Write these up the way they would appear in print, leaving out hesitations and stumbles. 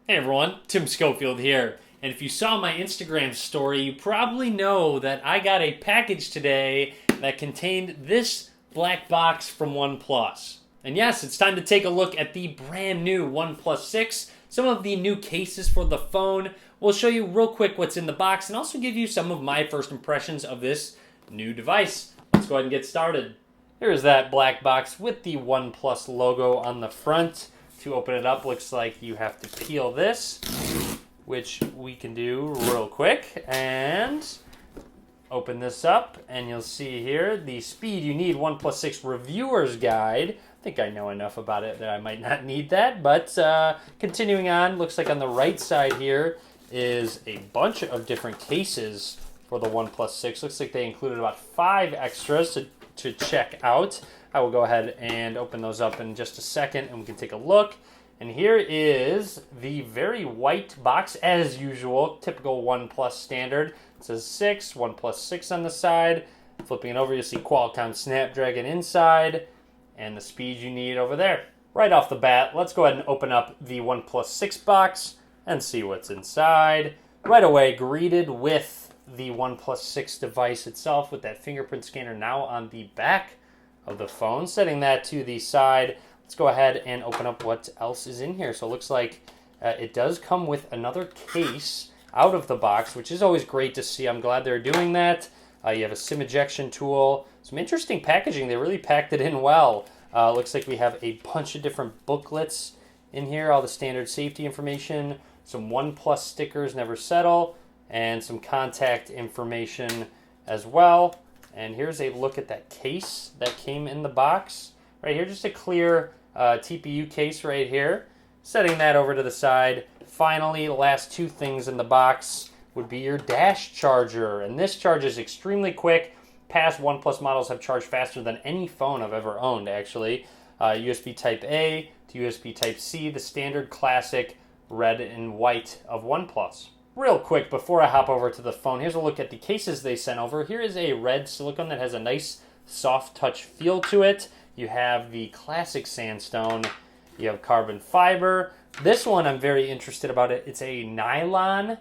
Hey everyone, Tim Schofield here. And if you saw my Instagram story, you probably know that I got a package today that contained this black box from OnePlus. And yes, it's time to take a look at the brand new OnePlus 6, some of the new cases for the phone. We'll show you real quick what's in the box and also give you some of my first impressions of this new device. Let's go ahead and get started. Here's that black box with the OnePlus logo on the front. To open it up, looks like you have to peel this, which we can do real quick, and open this up, and you'll see here the speed you need OnePlus 6 reviewer's guide. I think I know enough about it that I might not need that, but continuing on, looks like on the right side here is a bunch of different cases for the OnePlus 6. Looks like they included about 5 extras to check out. I will go ahead and open those up in just a second and we can take a look. And here is the very white box as usual, typical OnePlus standard. It says 6, OnePlus 6 on the side. Flipping it over, you'll see Qualcomm Snapdragon inside and the speed you need over there. Right off the bat, let's go ahead and open up the OnePlus 6 box and see what's inside. Right away, greeted with the OnePlus 6 device itself with that fingerprint scanner now on the back of the phone. Setting that to the side, let's go ahead and open up what else is in here. So it looks like it does come with another case out of the box, which is always great to see. I'm glad they're doing that. You have a SIM ejection tool, some interesting packaging. They really packed it in well. Looks like we have a bunch of different booklets in here, all the standard safety information, some OnePlus stickers, never settle, and some contact information as well. And here's a look at that case that came in the box. Right here, just a clear TPU case right here. Setting that over to the side. Finally, the last 2 things in the box would be your dash charger. And this charges extremely quick. Past OnePlus models have charged faster than any phone I've ever owned, actually. USB Type-A to USB Type-C, the standard classic red and white of OnePlus. Real quick, before I hop over to the phone, here's a look at the cases they sent over. Here is a red silicone that has a nice soft touch feel to it. You have the classic sandstone. You have carbon fiber. This one, I'm very interested about it. It's a nylon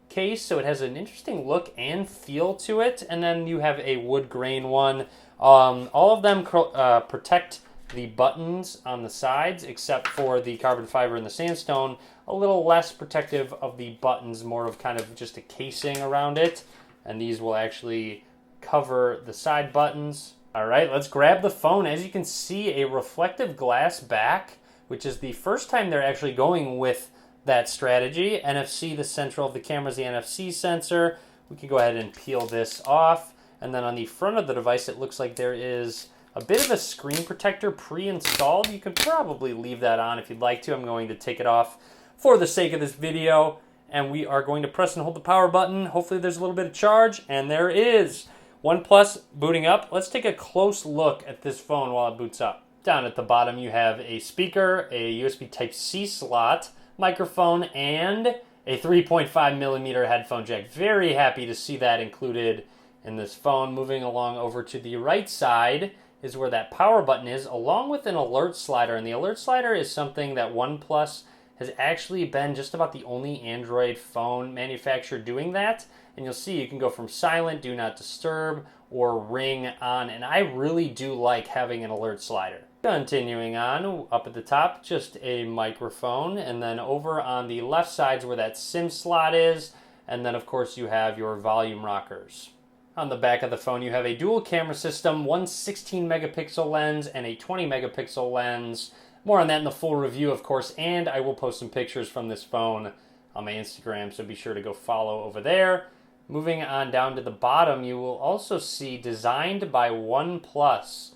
case, so it has an interesting look and feel to it. And then you have a wood grain one. All of them protect the buttons on the sides, except for the carbon fiber and the sandstone. A little less protective of the buttons, more of kind of just a casing around it. And these will actually cover the side buttons. All right, let's grab the phone. As you can see, a reflective glass back, which is the first time they're actually going with that strategy. NFC, the central of the camera, is the NFC sensor. We can go ahead and peel this off. And then on the front of the device, it looks like there is a bit of a screen protector pre-installed. You could probably leave that on if you'd like to. I'm going to take it off for the sake of this video, and we are going to press and hold the power button. Hopefully there's a little bit of charge, and there is. OnePlus booting up. Let's take a close look at this phone while it boots up. Down at the bottom you have a speaker, a USB Type-C slot, microphone, and a 3.5 millimeter headphone jack. Very happy to see that included in this phone. Moving along over to the right side is where that power button is, along with an alert slider. And the alert slider is something that OnePlus has actually been just about the only Android phone manufacturer doing that. And you'll see you can go from silent, do not disturb, or ring on. And I really do like having an alert slider. Continuing on, up at the top, just a microphone. And then over on the left side is where that SIM slot is. And then, of course, you have your volume rockers. On the back of the phone, you have a dual camera system, one 16 megapixel lens and a 20 megapixel lens. More on that in the full review, of course, and I will post some pictures from this phone on my Instagram, so be sure to go follow over there. Moving on down to the bottom, you will also see Designed by OnePlus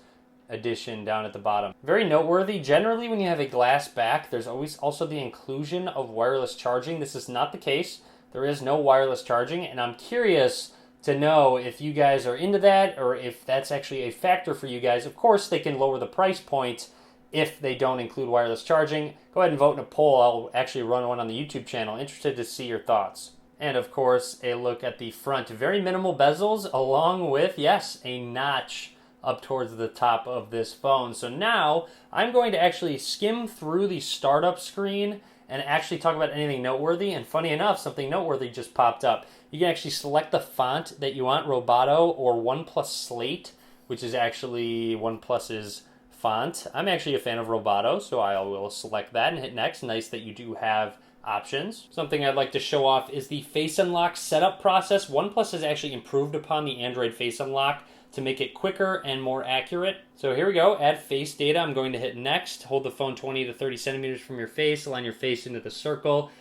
edition down at the bottom. Very noteworthy. Generally, when you have a glass back, there's always also the inclusion of wireless charging. This is not the case. There is no wireless charging, and I'm curious to know if you guys are into that or if that's actually a factor for you guys. Of course, they can lower the price point if they don't include wireless charging. Go ahead and vote in a poll. I'll actually run one on the YouTube channel. Interested to see your thoughts. And of course, a look at the front. Very minimal bezels along with, yes, a notch up towards the top of this phone. So now I'm going to actually skim through the startup screen and actually talk about anything noteworthy. And funny enough, something noteworthy just popped up. You can actually select the font that you want, Roboto or OnePlus Slate, which is actually OnePlus's font. I'm actually a fan of Roboto, so I will select that and hit next. Nice that you do have options. Something I'd like to show off is the Face Unlock setup process. OnePlus has actually improved upon the Android Face Unlock to make it quicker and more accurate. So here we go, add face data. I'm going to hit next. Hold the phone 20 to 30 centimeters from your face, align your face into the circle.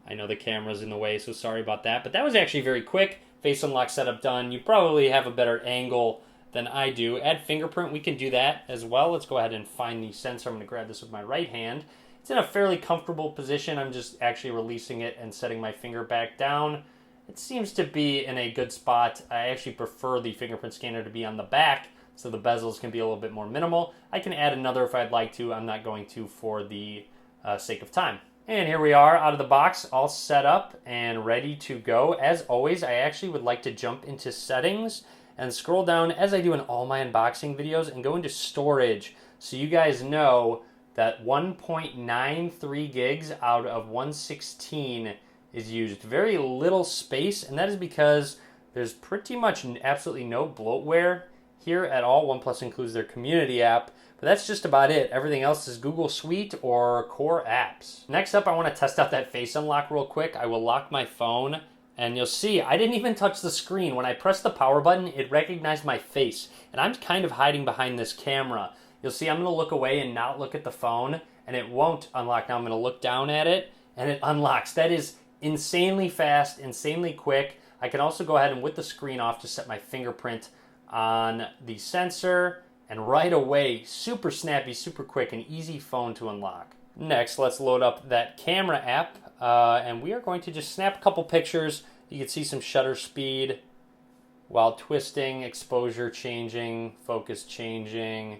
I know the camera's in the way, so sorry about that, but that was actually very quick. Face Unlock setup done. You probably have a better angle than I do. Add fingerprint, we can do that as well. Let's go ahead and find the sensor. I'm going to grab this with my right hand. It's in a fairly comfortable position. I'm just actually releasing it and setting my finger back down. It seems to be in a good spot. I actually prefer the fingerprint scanner to be on the back so the bezels can be a little bit more minimal. I can add another if I'd like to. I'm not going to for the sake of time. And here we are out of the box, all set up and ready to go. As always, I actually would like to jump into settings and scroll down as I do in all my unboxing videos and go into storage so you guys know that 1.93 gigs out of 116 is used. Very little space, and that is because there's pretty much absolutely no bloatware here at all. OnePlus includes their community app, but that's just about it. Everything else is Google Suite or core apps. Next up, I want to test out that Face Unlock real quick. I will lock my phone, and you'll see I didn't even touch the screen. When I pressed the power button, it recognized my face, and I'm kind of hiding behind this camera. You'll see I'm going to look away and not look at the phone, and it won't unlock. Now I'm going to look down at it, and it unlocks. That is insanely fast, insanely quick. I can also go ahead and with the screen off just set my fingerprint on the sensor, and right away, super snappy, super quick, and easy phone to unlock. Next, let's load up that camera app, and we are going to just snap a couple pictures. You can see some shutter speed while twisting, exposure changing, focus changing.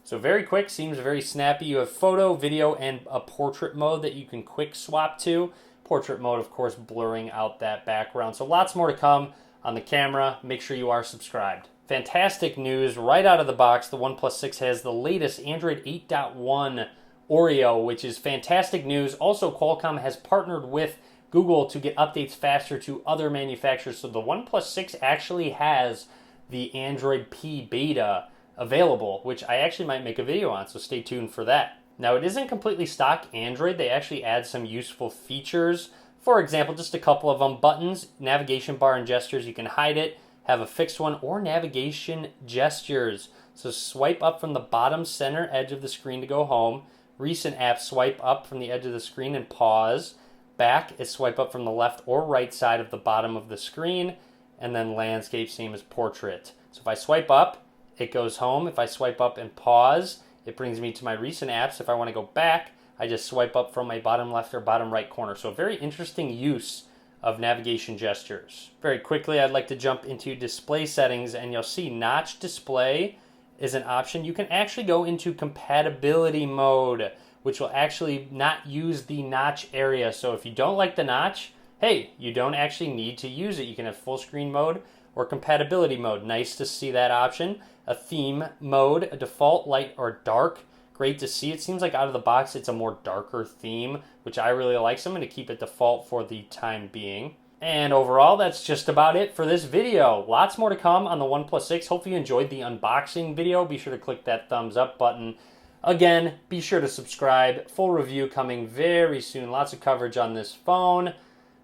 So very quick, seems very snappy. You have photo, video, and a portrait mode that you can quick swap to. Portrait mode, of course, blurring out that background. So lots more to come on the camera. Make sure you are subscribed. Fantastic news right out of the box. The OnePlus 6 has the latest Android 8.1 Oreo, which is fantastic news. Also, Qualcomm has partnered with Google to get updates faster to other manufacturers. So the OnePlus 6 actually has the Android P beta available, which I actually might make a video on, so stay tuned for that. Now, it isn't completely stock Android. They actually add some useful features. For example, just a couple of them. Buttons, navigation bar and gestures, you can hide it, have a fixed one, or navigation gestures. So swipe up from the bottom center edge of the screen to go home. Recent apps, swipe up from the edge of the screen and pause. Back is swipe up from the left or right side of the bottom of the screen. And then landscape, same as portrait. So if I swipe up, it goes home. If I swipe up and pause, it brings me to my recent apps. If I want to go back, I just swipe up from my bottom left or bottom right corner. So a very interesting use of navigation gestures. Very quickly, I'd like to jump into display settings, and you'll see notch display is an option. You can actually go into compatibility mode, which will actually not use the notch area. So if you don't like the notch, hey, you don't actually need to use it. You can have full screen mode or compatibility mode. Nice to see that option. A theme mode, a default light or dark. Great to see. It seems like out of the box it's a more darker theme, which I really like, so I'm going to keep it default for the time being. And overall, that's just about it for this video. Lots more to come on the OnePlus 6. Hopefully you enjoyed the unboxing video. Be sure to click that thumbs up button. Again, be sure to subscribe. Full review coming very soon. Lots of coverage on this phone.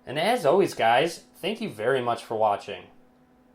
And as always, guys, thank you very much for watching.